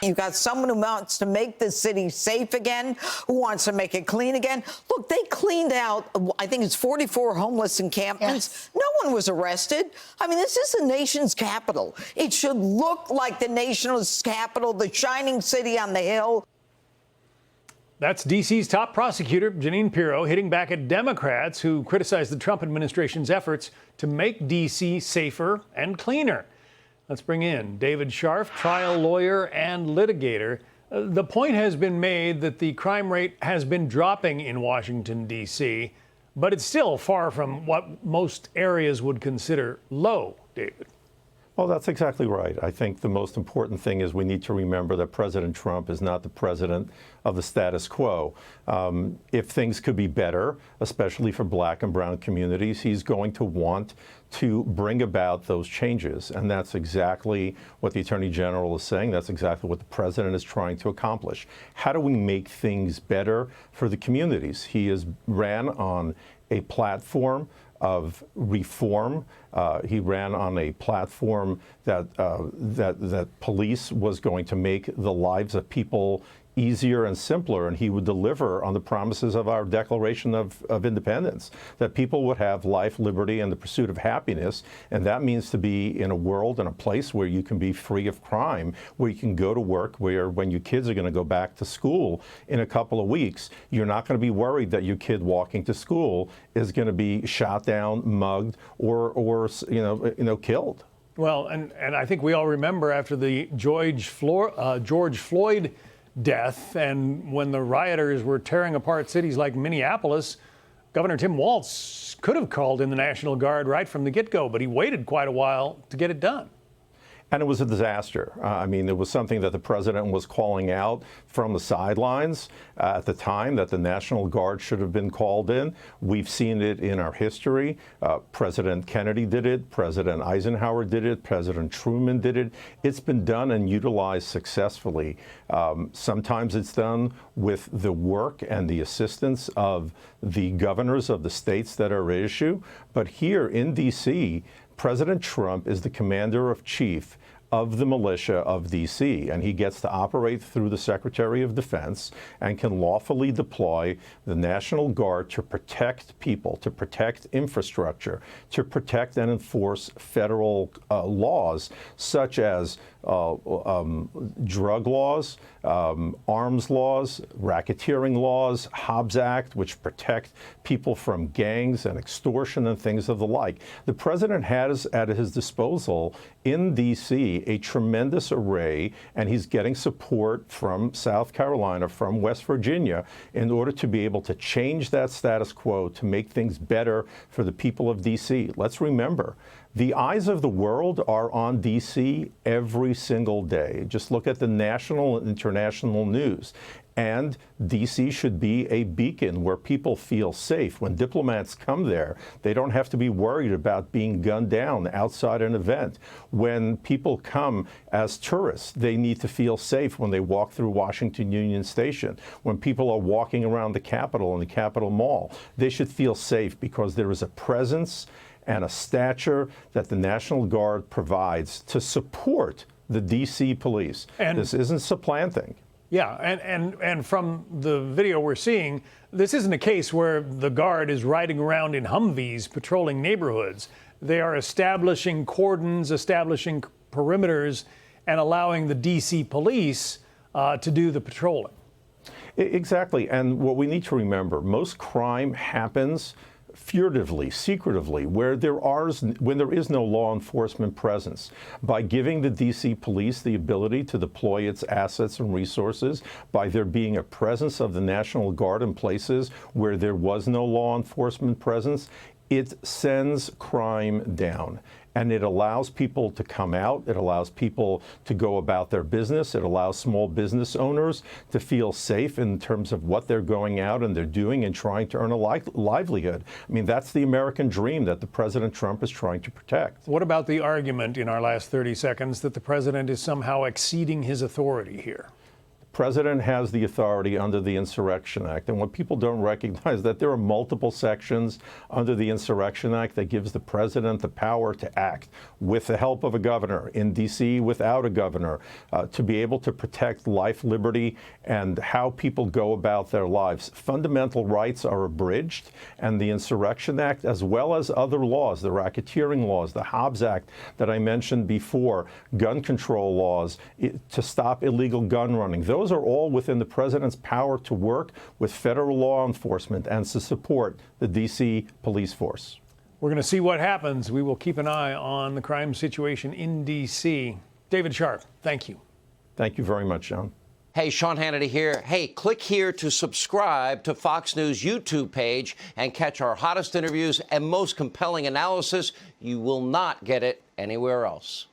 You've got someone who wants to make the city safe again, who wants to make it clean again. Look, they cleaned out, I think it's 44 homeless encampments. Yes. No one was arrested. I mean, this is the nation's capital. It should look like the nation's capital, the shining city on the hill. That's D.C.'s top prosecutor, Jeanine Pirro, hitting back at Democrats who criticized the Trump administration's efforts to make D.C. safer and cleaner. Let's bring in David Scharf, trial lawyer and litigator. The point has been made that the crime rate has been dropping in Washington, D.C., but it's still far from what most areas would consider low, David. Well, that's exactly right. I think the most important thing is we need to remember that President Trump is not the president of the status quo. If things could be better, especially for black and brown communities, he's going to want to bring about those changes. And that's exactly what the Attorney General is saying. That's exactly what the president is trying to accomplish. How do we make things better for the communities? He has ran on a platform of reform. He ran on a platform that police was going to make the lives of people easier and simpler, and he would deliver on the promises of our Declaration of Independence, that people would have life, liberty, and the pursuit of happiness. And that means to be in a world and a place where you can be free of crime, where you can go to work, where when your kids are going to go back to school in a couple of weeks, you're not going to be worried that your kid walking to school is going to be shot down, mugged, or killed. Well, and I think we all remember after the George Floyd death, and when the rioters were tearing apart cities like Minneapolis, Governor Tim Walz could have called in the National Guard right from the get-go, but he waited quite a while to get it done. And it was a disaster. I mean, it was something that the president was calling out from the sidelines at the time, that the National Guard should have been called in. We've seen it in our history. President Kennedy did it. President Eisenhower did it. President Truman did it. It's been done and utilized successfully. Sometimes it's done with the work and the assistance of the governors of the states that are at issue. But here in D.C., President Trump is the commander-in-chief of the militia of D.C., and he gets to operate through the Secretary of Defense and can lawfully deploy the National Guard to protect people, to protect infrastructure, to protect and enforce federal laws such as drug laws, arms laws, racketeering laws, Hobbs Act, which protect people from gangs and extortion and things of the like. The president has at his disposal in D.C. a tremendous array, and he's getting support from South Carolina, from West Virginia, in order to be able to change that status quo, to make things better for the people of D.C. Let's remember, the eyes of the world are on D.C. every single day. Just look at the national and international news. And D.C. should be a beacon where people feel safe. When diplomats come there, they don't have to be worried about being gunned down outside an event. When people come as tourists, they need to feel safe when they walk through Washington Union Station. When people are walking around the Capitol and the Capitol Mall, they should feel safe because there is a presence and a stature that the National Guard provides to support the D.C. police. And this isn't supplanting. Yeah, and from the video we're seeing, this isn't a case where the Guard is riding around in Humvees patrolling neighborhoods. They are establishing cordons, establishing perimeters, and allowing the D.C. police to do the patrolling. Exactly, and what we need to remember, most crime happens furtively, secretively, when there is no law enforcement presence. By giving the D.C. police the ability to deploy its assets and resources, by there being a presence of the National Guard in places where there was no law enforcement presence, it sends crime down. And it allows people to come out. It allows people to go about their business. It allows small business owners to feel safe in terms of what they're going out and they're doing and trying to earn a livelihood. I mean, that's the American dream that the President Trump is trying to protect. What about the argument in our last 30 seconds that the president is somehow exceeding his authority here? President has the authority under the Insurrection Act. And what people don't recognize that there are multiple sections under the Insurrection Act that gives the president the power to act with the help of a governor, in D.C. without a governor, to be able to protect life, liberty, and how people go about their lives. Fundamental rights are abridged, and the Insurrection Act, as well as other laws, the racketeering laws, the Hobbs Act that I mentioned before, gun control laws to stop illegal gun running, those are all within the president's power to work with federal law enforcement and to support the D.C. police force. We're going to see what happens. We will keep an eye on the crime situation in D.C. David Sharp, thank you. Thank you very much, John. Hey, Sean Hannity here. Hey, click here to subscribe to Fox News YouTube page and catch our hottest interviews and most compelling analysis. You will not get it anywhere else.